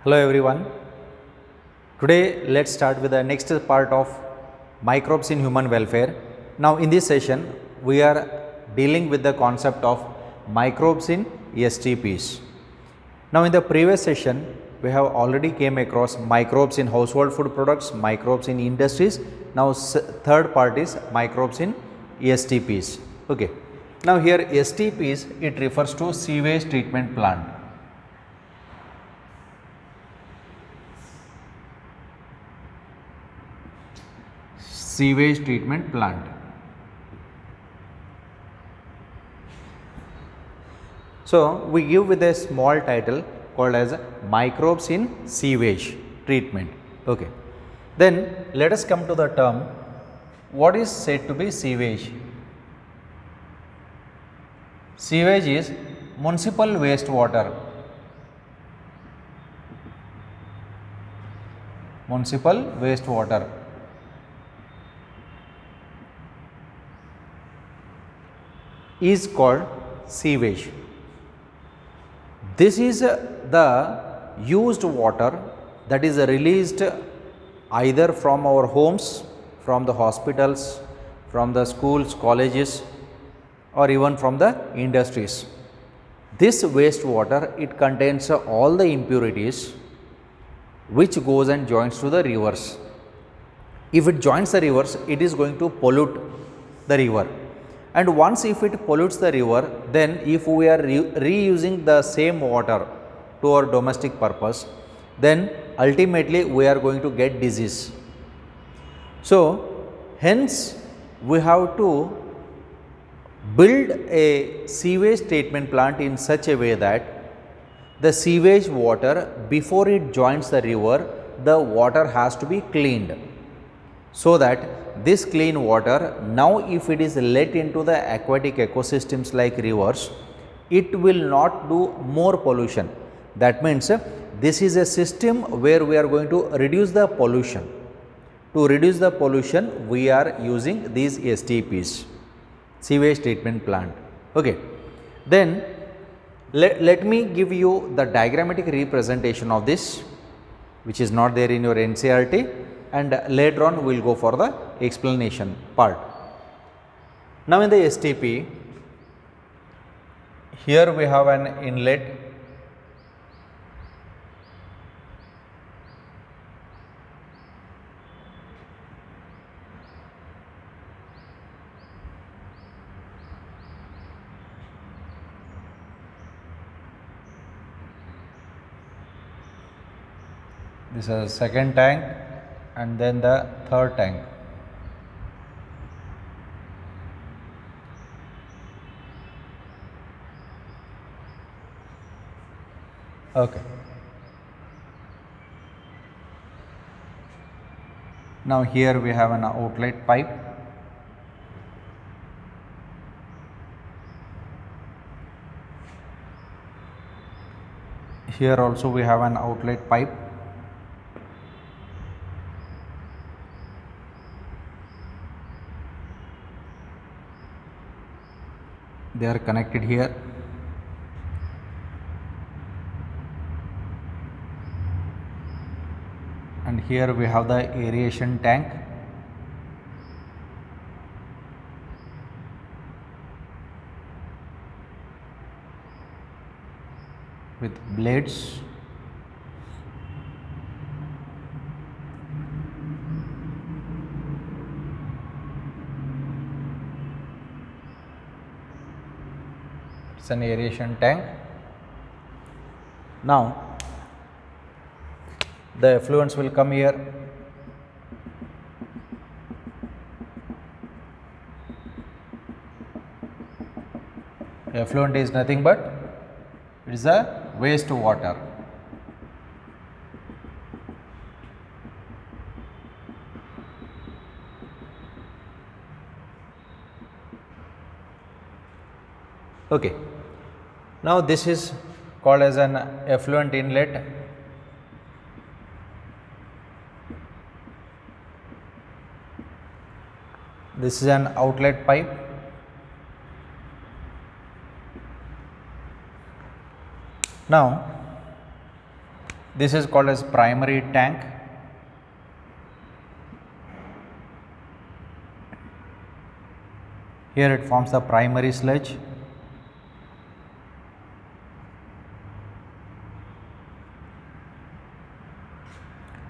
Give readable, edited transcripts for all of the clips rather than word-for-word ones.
Hello everyone. Today let's start with the next part of microbes in human welfare. Now in this session we are dealing with the concept of microbes in STPs. Now in the previous session we have already came across microbes in household food products, microbes in industries. Now third part is microbes in STPs. Okay. Now here STPs, it refers to sewage treatment plant. Sewage treatment plant. So we give with a small title called as microbes in sewage treatment. Okay. Then let us come to the term, what is said to be sewage? Sewage is municipal wastewater. Municipal wastewater. Is called sewage. This is the used water that is released either from our homes, from the hospitals, from the schools, colleges, or even from the industries. This wastewater, it contains all the impurities which goes and joins to the rivers. If it joins the rivers, it is going to pollute the river. And once if it pollutes the river, then if we are reusing the same water to our domestic purpose, then ultimately we are going to get disease. So hence we have to build a sewage treatment plant in such a way that the sewage water, before it joins the river, the water has to be cleaned, so that this clean water, now if it is let into the aquatic ecosystems like rivers, it will not do more pollution. That means this is a system where we are going to reduce the pollution. To reduce the pollution, we are using these STPs, sewage treatment plant. Okay. Then let me give you the diagrammatic representation of this, which is not there in your NCERT, and later on we will go for the explanation part. Now in the STP, here we have an inlet. This is a second tank and then the third tank. Okay. Now here we have an outlet pipe. Here also we have an outlet pipe. They are connected here. And here we have the aeration tank. With blades. It's an aeration tank. Now the effluents will come here. Effluent is nothing but it is a waste water. Okay. Now this is called as an effluent inlet. This is an outlet pipe. Now This is called as primary tank. Here it forms the primary sludge.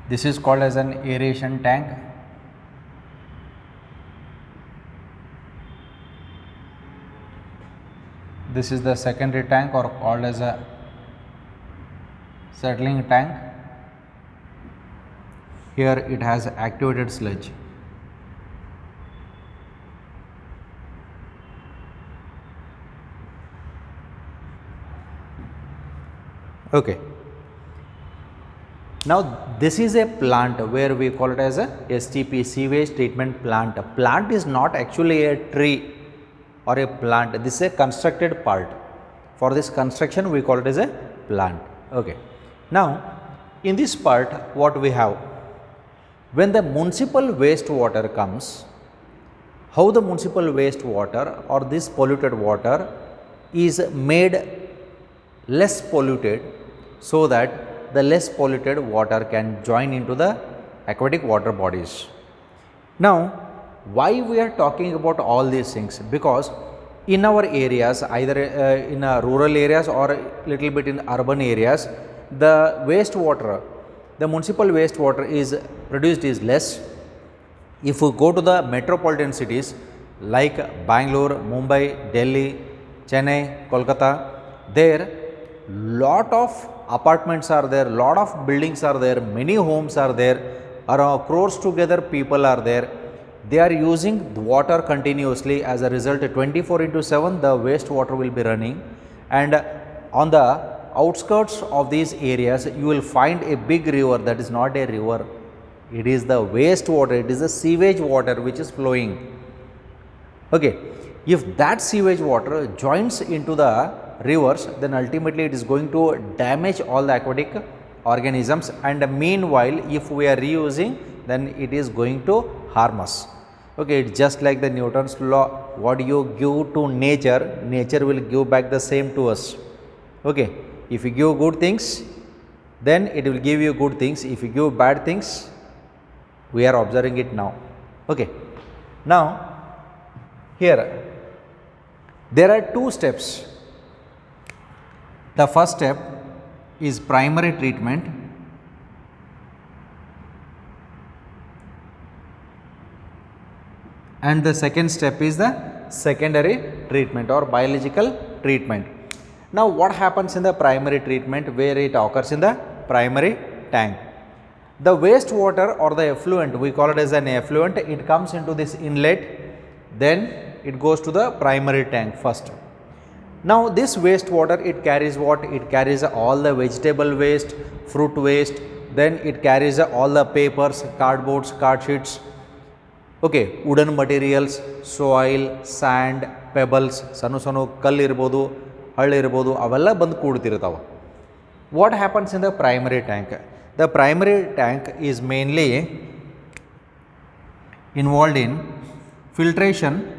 This is called as an aeration tank. This is the secondary tank, or called as a settling tank. Here it has activated sludge. Okay. Now this is a plant where we call it as a STP, sewage treatment plant. A plant is not actually a tree or a plant. This is a constructed part. For this construction we call it as a plant. Okay. Now in this part what we have, when the municipal wastewater comes, how the municipal wastewater or this polluted water is made less polluted, so that the less polluted water can join into the aquatic water bodies. Now why we are talking about all these things? Because in our areas, either in rural areas or little bit in urban areas, the wastewater, the municipal wastewater is produced is less. If we go to the metropolitan cities like Bangalore, Mumbai, Delhi, Chennai, Kolkata, there lot of apartments are there, lot of buildings are there, many homes are there, around crores together people are there. They are using the water continuously. As a result, 24/7 the wastewater will be running, and on the outskirts of these areas you will find a big river that is not a river, it is the wastewater, it is the sewage water which is flowing. Okay. If that sewage water joins into the rivers, then ultimately it is going to damage all the aquatic organisms, and meanwhile if we are reusing, then it is going to harm us. Okay, it's just like the Newton's law, what you give to nature, nature will give back the same to us. Okay, if you give good things, then it will give you good things. If you give bad things, we are observing it now. Okay, now here there are two steps. The first step is primary treatment, and the second step is the secondary treatment or biological treatment. Now what happens in the primary treatment, where it occurs in the primary tank? The wastewater or the effluent, we call it as an effluent, it comes into this inlet, then it goes to the primary tank first. Now this wastewater, it carries what? It carries all the vegetable waste, fruit waste, then it carries all the papers, cardboards, card sheets, okay, wooden materials, soil, sand, pebbles, sanu kallu irbodu, hallu irbodu, avella bandu koodtirtava. What happens in the primary tank? The primary tank is mainly involved in filtration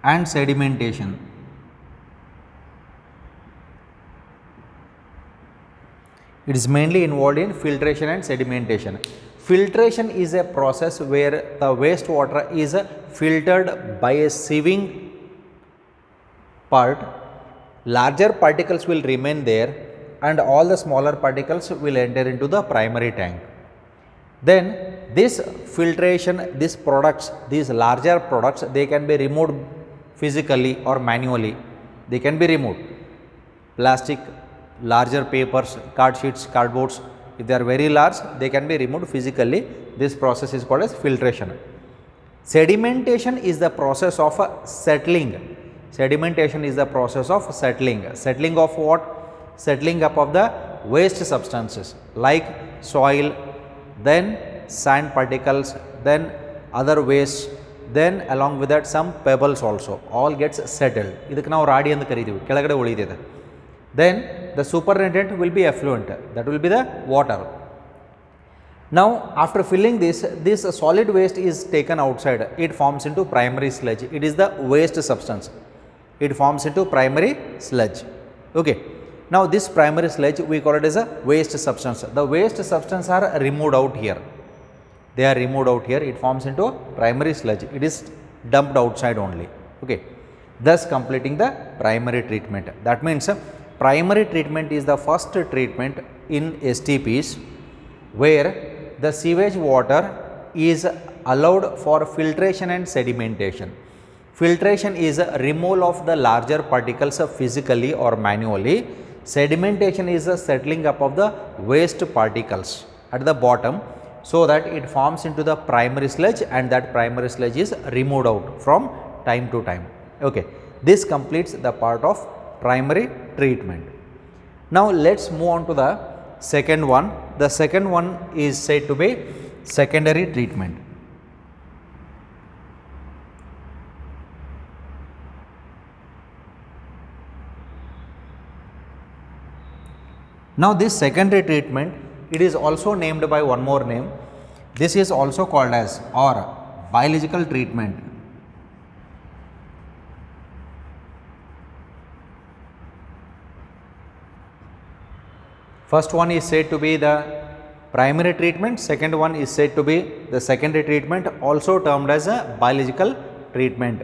and sedimentation. It is mainly involved in filtration and sedimentation. Filtration is a process where the wastewater is filtered by a sieving part. Larger particles will remain there and all the smaller particles will enter into the primary tank. Then this filtration, these products, these larger products, they can be removed physically or manually. They can be removed. Plastic, larger papers, card sheets, cardboards, if they are very large, they can be removed physically. This process is called as filtration. Sedimentation is the process of settling. Sedimentation is the process of settling. Settling of what? Settling up of the waste substances like soil, then sand particles, then other waste, then along with that some pebbles also, all gets settled. ಇದಕ್ಕೆ ನಾವು ರಾಡಿ ಅಂತ ಕರೀತೀವಿ, ಕೆಳಗಡೆ ಉಳಿದಿದೆ. Then the supernatant will be effluent, that will be the water. Now after filling this solid waste is taken outside, it forms into primary sludge. It is the waste substance, it forms into primary sludge. Okay. Now this primary sludge we call it as a waste substance. The waste substance are removed out here. They are removed out here. It forms into a primary sludge. It is dumped outside only. Okay. Thus completing the primary treatment. That means primary treatment is the first treatment in STPs where the sewage water is allowed for filtration and sedimentation. Filtration is a removal of the larger particles physically or manually. Sedimentation is a settling up of the waste particles at the bottom, so that it forms into the primary sludge, and that primary sludge is removed out from time to time. Okay. This completes the part of primary treatment. Now let us move on to the second one. The second one is said to be secondary treatment. Now this secondary treatment, it is also named by one more name. This is also called as or biological treatment. First one is said to be the primary treatment, second one is said to be the secondary treatment, also termed as a biological treatment.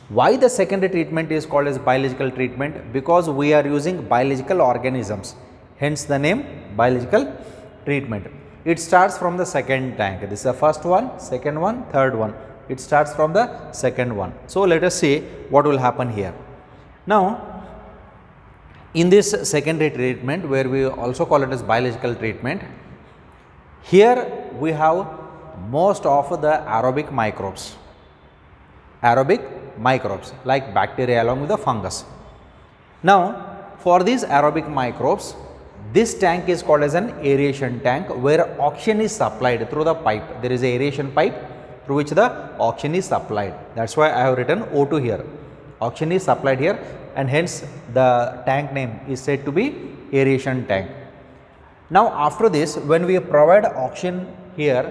Why the secondary treatment is called as biological treatment? Because we are using biological organisms, hence the name biological treatment. It starts from the second tank. This is the first one, second one, third one. It starts from the second one. So let us see what will happen here. Now in this secondary treatment, where we also call it as biological treatment, here we have most of the aerobic microbes like bacteria along with the fungus. Now for these aerobic microbes, this tank is called as an aeration tank, where oxygen is supplied through the pipe. There is a aeration pipe through which the oxygen is supplied. That is why I have written O2 here. Oxygen is supplied here, and hence the tank name is said to be aeration tank. Now after this, when we provide oxygen here,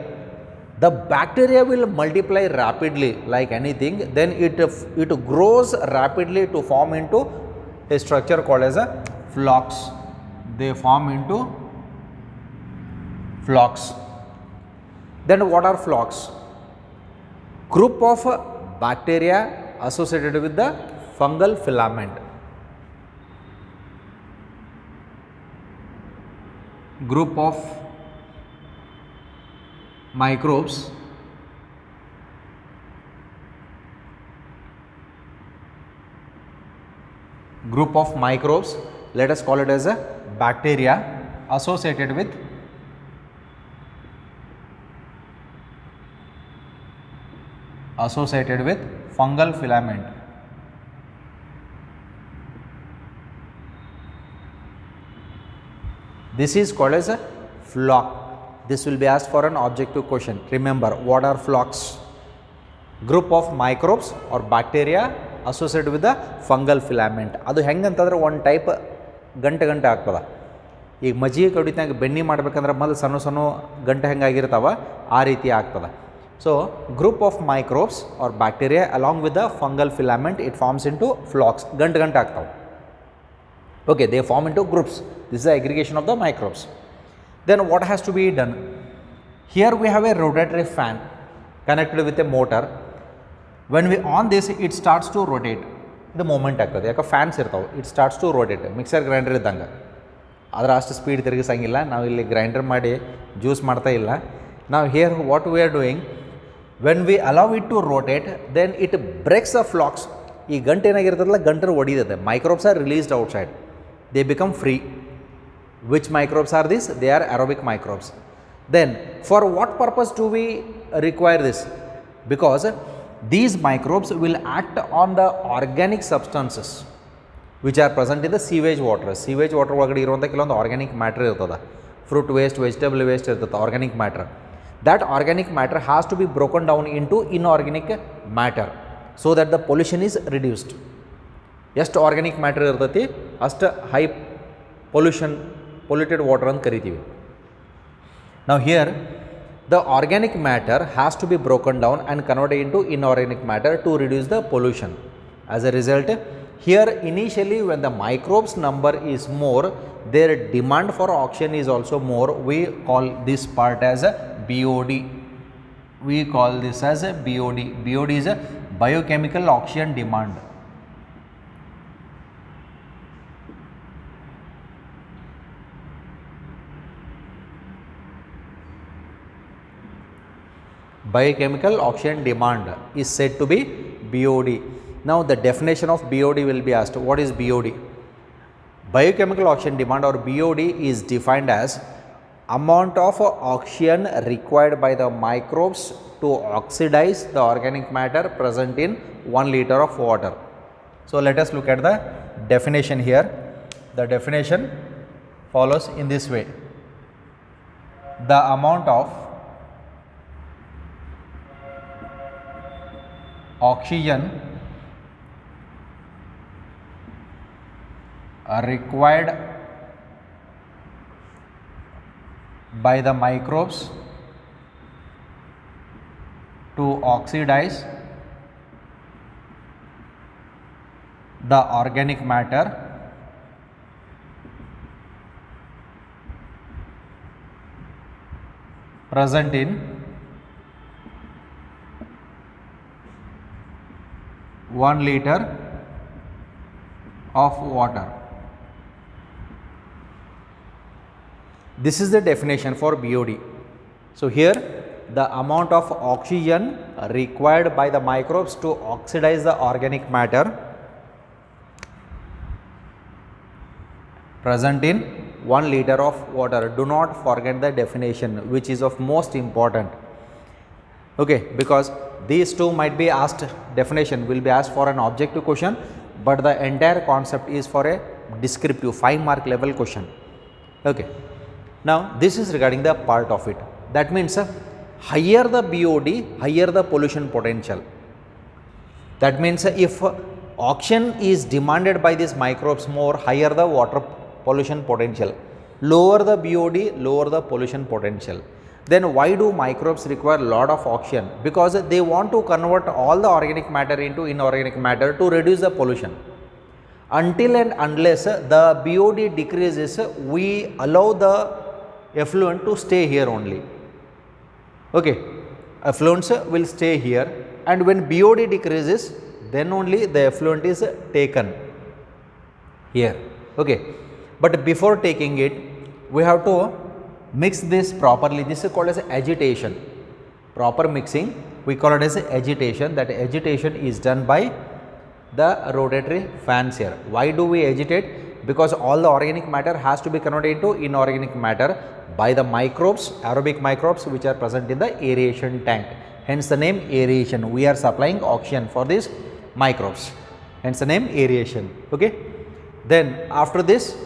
the bacteria will multiply rapidly like anything, then it grows rapidly to form into a structure called as a flocks. They form into flocks. Then what are flocks? Group of bacteria associated with the fungal filament. Group of microbes let us call it as a bacteria associated with fungal filament. This is called as a flock. This will be asked for an objective question. Remember, what are flocks? Group of microbes or bacteria associated with the fungal filament. ಅದು ಹೆಂಗಂತಂದ್ರೆ ಒಂದು type ಗಂಟೆ ಆಗ್ತದೆ. ಈಗ ಮಜ್ಜಿಗೆ ಕಡಿತಾಗ ಬೆಣ್ಣೆ ಮಾಡ್ಬೇಕಂದ್ರೆ ಮೊದಲು ಸಣ್ಣ ಸಣ್ಣ ಗಂಟೆ ಹೆಂಗಾಗಿರ್ತಾವ ಆ ರೀತಿ ಆಗ್ತದೆ. So group of microbes or bacteria along with the fungal filament, it forms into flocks. ಗಂಟೆ ಆಗ್ತಾವೆ. Okay, they form into groups. This is the aggregation of the microbes. Then what has to be done? Here we have a rotatory fan connected with a motor. When we on this, it starts to rotate. The moment ಆಗ್ತದೆ ಯಾಕೆ fans ಇರ್ತಾವೆ, it starts to rotate. Mixer grinder ಇದ್ದಂಗೆ ಅದರ ಅಷ್ಟು speed ತಿರುಗಿಸಂಗಿಲ್ಲ. ನಾವು ಇಲ್ಲಿ grinder ಮಾಡಿ juice ಮಾಡ್ತಾ ಇಲ್ಲ. ನಾವು here what we are doing, when we allow it to rotate, then it breaks the flocs. ಈ ಗಂಟೆ ಏನಾಗಿರ್ತದಲ್ಲ, ಗಂಟೆ ಒಡಿತದೆ. Microbes are released outside, they become free. Which microbes are these? They are aerobic microbes. Then for what purpose do we require this? Because these microbes will act on the organic substances which are present in the sewage water. Sewage water ಒಳಗಡೆ ಇರುವಂಥ ಕೆಲವೊಂದು organic matter ಇರ್ತದೆ. Fruit waste, vegetable waste ಇರ್ತದೆ, organic matter. That organic matter has to be broken down into inorganic matter so that the pollution is reduced. ಎಷ್ಟು organic matter ಇರ್ತೈತಿ ಅಷ್ಟು high polluted water ಅಂತ ಕರಿತೀವಿ. Now here the organic matter has to be broken down and converted into inorganic matter to reduce the pollution. As a result, Here initially when the microbes number is more, their demand for oxygen is also more. We call this part as a BOD. We call this as a BOD. BOD is a biochemical oxygen demand. Biochemical oxygen demand is said to be BOD. Now the definition of BOD will be asked. What is BOD? Biochemical oxygen demand or BOD is defined as amount of oxygen required by the microbes to oxidize the organic matter present in 1 liter of water. So let us look at the definition here. The definition follows in this way. The amount of oxygen required by the microbes to oxidize the organic matter present in 1 liter of water. This is the definition for BOD. So here the amount of oxygen required by the microbes to oxidize the organic matter present in 1 liter of water. Do not forget the definition, which is of most important. Okay, because these two might be asked, definition will be asked for an objective question, but the entire concept is for a descriptive 5-mark level question. Okay. Now this is regarding the part of it. That means higher the BOD, higher the pollution potential. That means if oxygen is demanded by these microbes more, higher the water pollution potential. Lower the BOD, lower the pollution potential. Then why do microbes require lot of oxygen? Because they want to convert all the organic matter into inorganic matter to reduce the pollution. Until and unless the BOD decreases, we allow the effluent to stay here only. Okay, effluents will stay here, and when BOD decreases, then only the effluent is taken here. Okay, but before taking it, we have to mix this properly. This is called as agitation. Proper mixing, we call it as agitation. That agitation is done by the rotatory fans here. Why do we agitate? Because all the organic matter has to be converted into inorganic matter by the microbes, aerobic microbes, which are present in the aeration tank. Hence the name aeration. We are supplying oxygen for these microbes. Hence the name aeration. Okay. Then after this,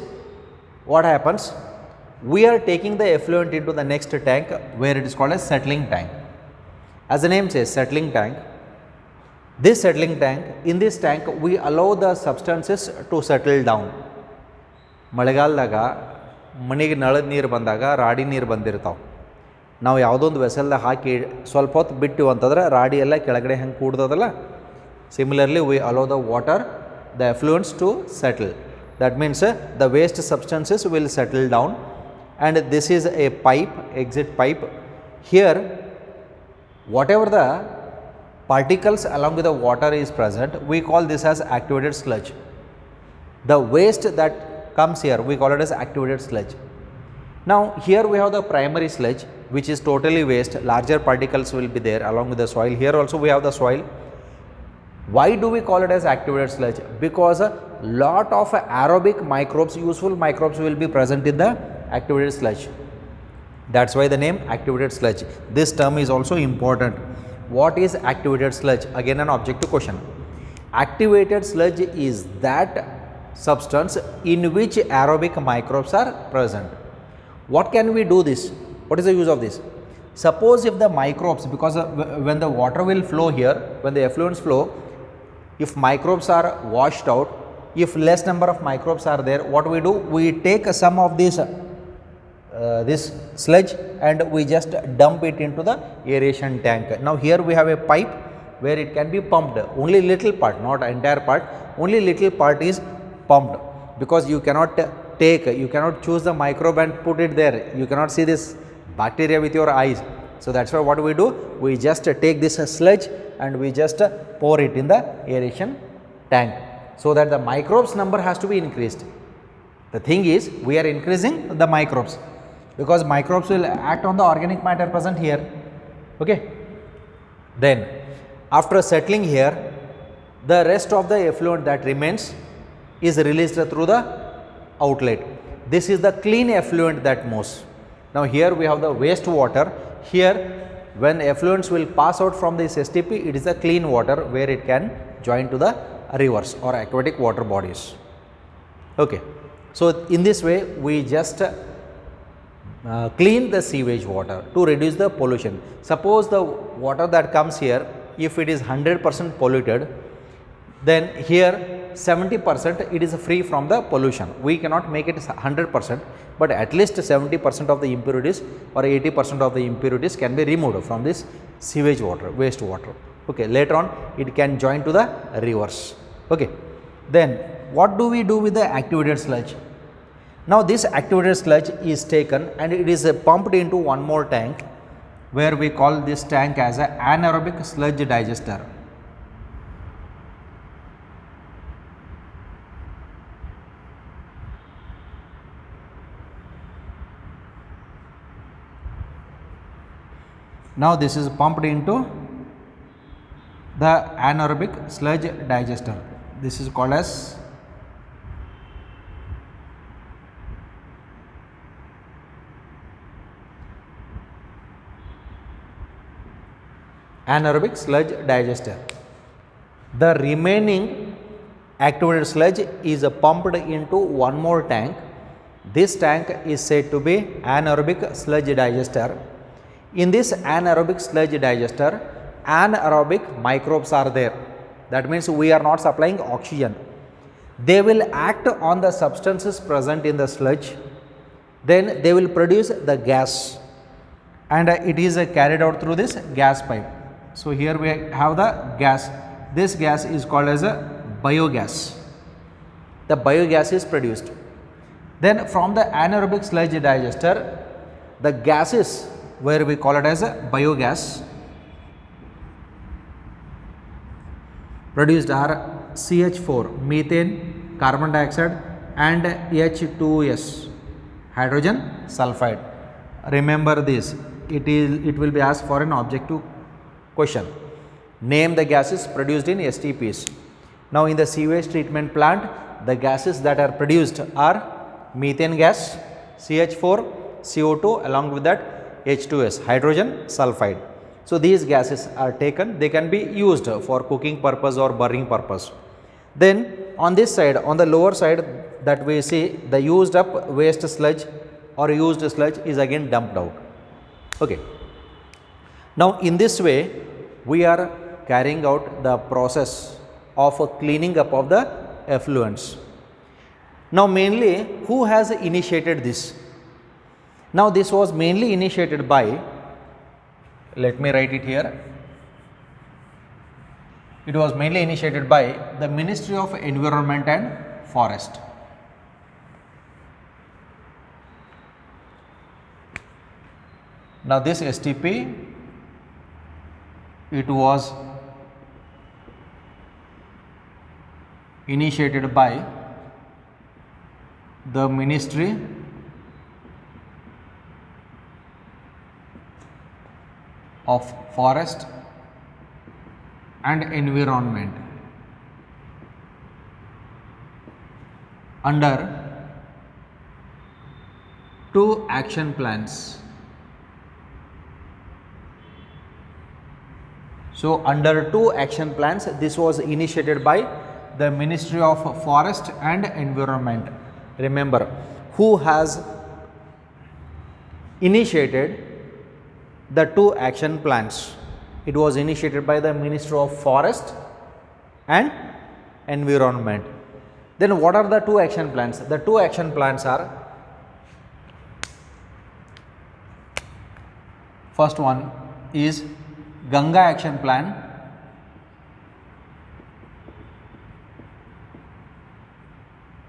what happens? We are taking the effluent into the next tank, where it is called a settling tank. As the name says, settling tank. This settling tank, in this tank we allow the substances to settle down. ಮಳೆಗಾಲದಾಗ ಮನೆಗೆ ನಳದ ನೀರು ಬಂದಾಗ ರಾಡಿ ನೀರು ಬಂದಿರ್ತಾವೆ. ನಾವು ಯಾವುದೊಂದು ವೆಸಲ್ದಾಗ ಹಾಕಿ ಸ್ವಲ್ಪ ಹೊತ್ತು ಬಿಟ್ಟಿವಿ ಅಂತಂದ್ರೆ ರಾಡಿ ಎಲ್ಲ ಕೆಳಗಡೆ ಹೆಂಗೆ ಕೂಡ್ತದಲ್ಲ, similarly we allow the water, the effluents to settle. That means the waste substances will settle down, and this is a pipe, exit pipe. Here whatever the particles along with the water is present, we call this as activated sludge. The waste that comes here, we call it as activated sludge. Now here we have the primary sludge, which is totally waste. Larger particles will be there along with the soil. Here also we have the soil. Why do we call it as activated sludge? Because a lot of aerobic microbes, useful microbes, will be present in the activated sludge. That's why the name activated sludge. This term is also important. What is activated sludge? Again an objective question. Activated sludge is that substance in which aerobic microbes are present. What can we do this? What is the use of this? Suppose if the microbes, because when the water will flow here, when the effluents flow, if microbes are washed out, if less number of microbes are there, what we do? We take some of this sludge and we just dump it into the aeration tank. Now here we have a pipe where it can be pumped, only little part, not entire part, only little part is pumped, because you cannot you cannot choose the microbe and put it there, you cannot see this bacteria with your eyes. So that's why what we do, we just take this sludge and we just pour it in the aeration tank, so that the microbes number has to be increased. The thing is, we are increasing the microbes, because microbes will act on the organic matter present here. Okay. Then after settling here, the rest of the effluent that remains is released through the outlet. This is the clean effluent that moves. Now here we have the wastewater. Here when effluents will pass out from this STP, it is the clean water where it can join to the rivers or aquatic water bodies. Okay. So in this way we just clean the sewage water to reduce the pollution. Suppose the water that comes here, if it is 100% polluted, then here 70% it is free from the pollution. We cannot make it 100%, but at least 70% of the impurities or 80% of the impurities can be removed from this sewage water, waste water. Okay. Later on it can join to the rivers. Okay. Then what do we do with the activated sludge? Now this activated sludge is taken and it is pumped into one more tank, where we call this tank as an anaerobic sludge digester. Now this is pumped into the anaerobic sludge digester. This is called as anaerobic sludge digester. The remaining activated sludge is pumped into one more tank. This tank is said to be anaerobic sludge digester. In this anaerobic sludge digester, anaerobic microbes are there. That means we are not supplying oxygen. They will act on the substances present in the sludge. Then they will produce the gas, and it is carried out through this gas pipe. So here we have the gas. This gas is called as a biogas. The biogas is produced. Then from the anaerobic sludge digester, the gases, where we call it as a biogas, produced are CH4, methane, carbon dioxide, and H2S, hydrogen sulfide. Remember this, it will be asked for an objective question. Name the gases produced in STPs. Now in the sewage treatment plant, the gases that are produced are methane gas, CH4, CO2, along with that H2S, hydrogen sulfide. So these gases are taken, they can be used for cooking purpose or burning purpose. Then on this side, on the lower side, that we see the used up waste sludge or used sludge is again dumped out. Okay. Now in this way we are carrying out the process of cleaning up of the effluents. Now mainly who has initiated this? Now this was mainly initiated by, let me write it here, it was mainly initiated by the Ministry of Environment and Forest. Now this STP, it was initiated by the Ministry of Forest and Environment under 2 action plans. So under 2 action plans, this was initiated by the Ministry of Forest and Environment. Remember, who has initiated the 2 action plans? It was initiated by the Ministry of Forest and Environment. Then what are the 2 action plans? The 2 action plans are, first one is Ganga Action Plan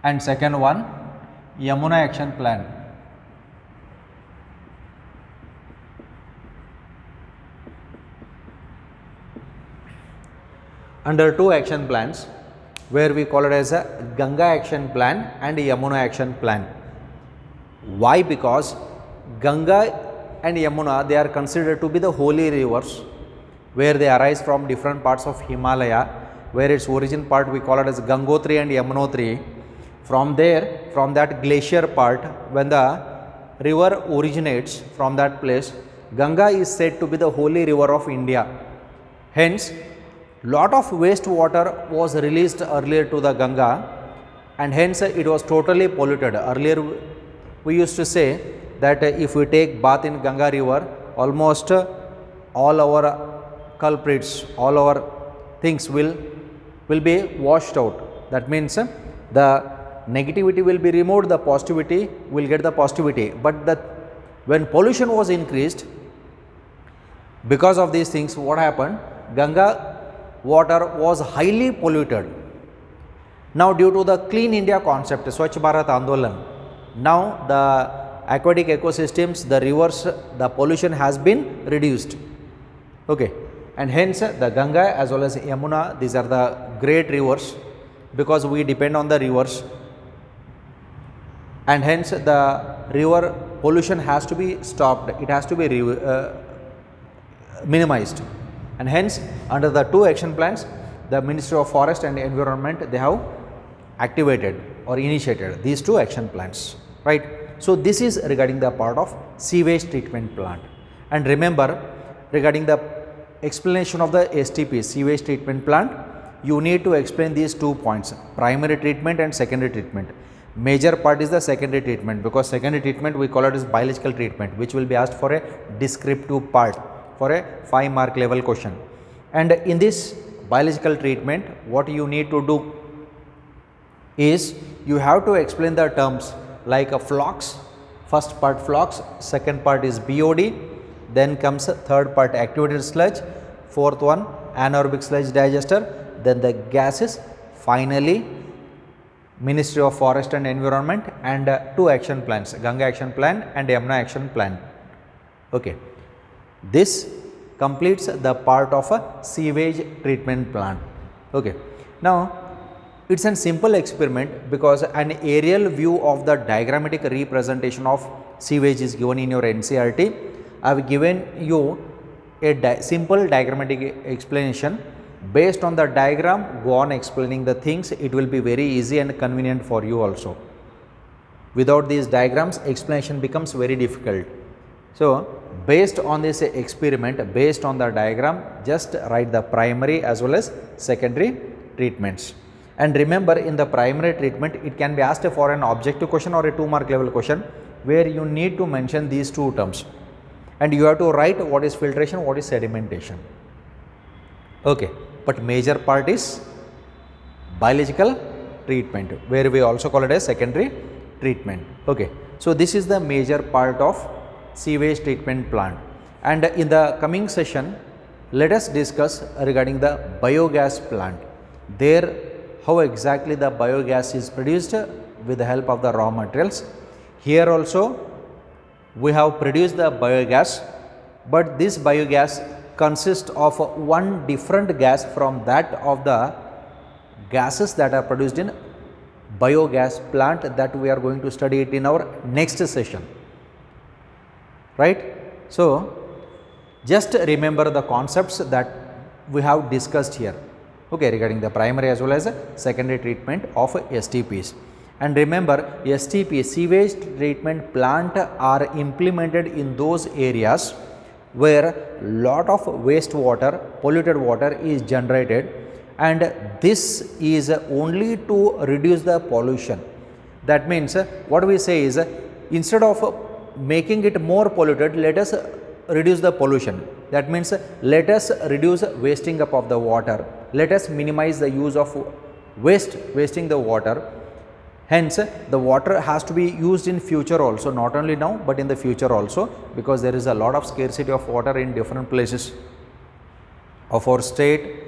and second one Yamuna Action Plan. Under two action plans, where we call it as a Ganga Action Plan and Yamuna Action Plan. Why? Because Ganga and Yamuna, they are considered to be the holy rivers, where they arise from different parts of Himalaya, where its origin part we call it as Gangotri and Yamunotri. From there, from that glacier part, when the river originates from that place, Ganga is said to be the holy river of India. Hence, lot of wastewater was released earlier to the Ganga, and hence it was totally polluted. Earlier we used to say that if we take bath in Ganga river, almost all our culprits, all our things will be washed out. That means the negativity will be removed, the positivity will get the positivity. But when pollution was increased, because of these things, what happened? Ganga water was highly polluted. Now, due to the Clean India concept, Swachh Bharat Andolan, now the aquatic ecosystems, the rivers, the pollution has been reduced. Okay, and hence the Ganga as well as Yamuna, these are the great rivers, because we depend on the rivers, and hence the river pollution has to be stopped, it has to be minimized. And hence under the two action plans, the Ministry of Forest and Environment, they have activated or initiated these two action plans, right? So this is regarding the part of sewage treatment plant. And remember, regarding the explanation of the STP, sewage treatment plant, you need to explain these 2 points, primary treatment and secondary treatment. Major part is the secondary treatment, because secondary treatment we call it as biological treatment, which will be asked for a descriptive part for a 5-mark level question. And in this biological treatment, what you need to do is you have to explain the terms like a flocks, first part flocks, second part is BOD, then comes third part activated sludge, fourth one anaerobic sludge digester, then the gases, finally Ministry of Forest and Environment, and two action plans, Ganga Action Plan and Yamuna Action Plan. Okay. This completes the part of a sewage treatment plant. Okay. Now, it is a simple experiment, because an aerial view of the diagrammatic representation of sewage is given in your NCERT. I have given you a simple diagrammatic explanation. Based on the diagram, go on explaining the things. It will be very easy and convenient for you also. Without these diagrams, explanation becomes very difficult. So, based on this experiment, based on the diagram, just write the primary as well as secondary treatments. And remember, in the primary treatment, it can be asked for an objective question or a 2-mark level question, where you need to mention these two terms, and you have to write what is filtration, what is sedimentation. Okay, but major part is biological treatment, where we also call it as secondary treatment. Okay, so this is the major part of sewage treatment plant. And in the coming session, let us discuss regarding the biogas plant. There, how exactly the biogas is produced with the help of the raw materials. Here also we have produced the biogas, but this biogas consists of one different gas from that of the gases that are produced in biogas plant, that we are going to study it in our next session, right? So, just remember the concepts that we have discussed here, okay, regarding the primary as well as secondary treatment of STPs. And remember, STP, sewage treatment plant, are implemented in those areas where lot of wastewater, polluted water is generated, and this is only to reduce the pollution. That means what we say is, instead of making it more polluted, let us reduce the pollution. That means let us reduce wasting up of the water, let us minimize the use of wasting the water. Hence, the water has to be used in future also, not only now but in the future also, because there is a lot of scarcity of water in different places of our state,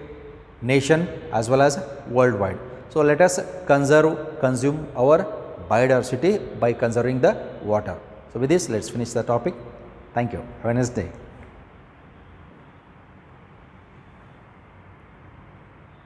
nation as well as worldwide. So, let us consume our biodiversity by conserving the water. So, with this let us finish the topic. Thank you. Have a nice day.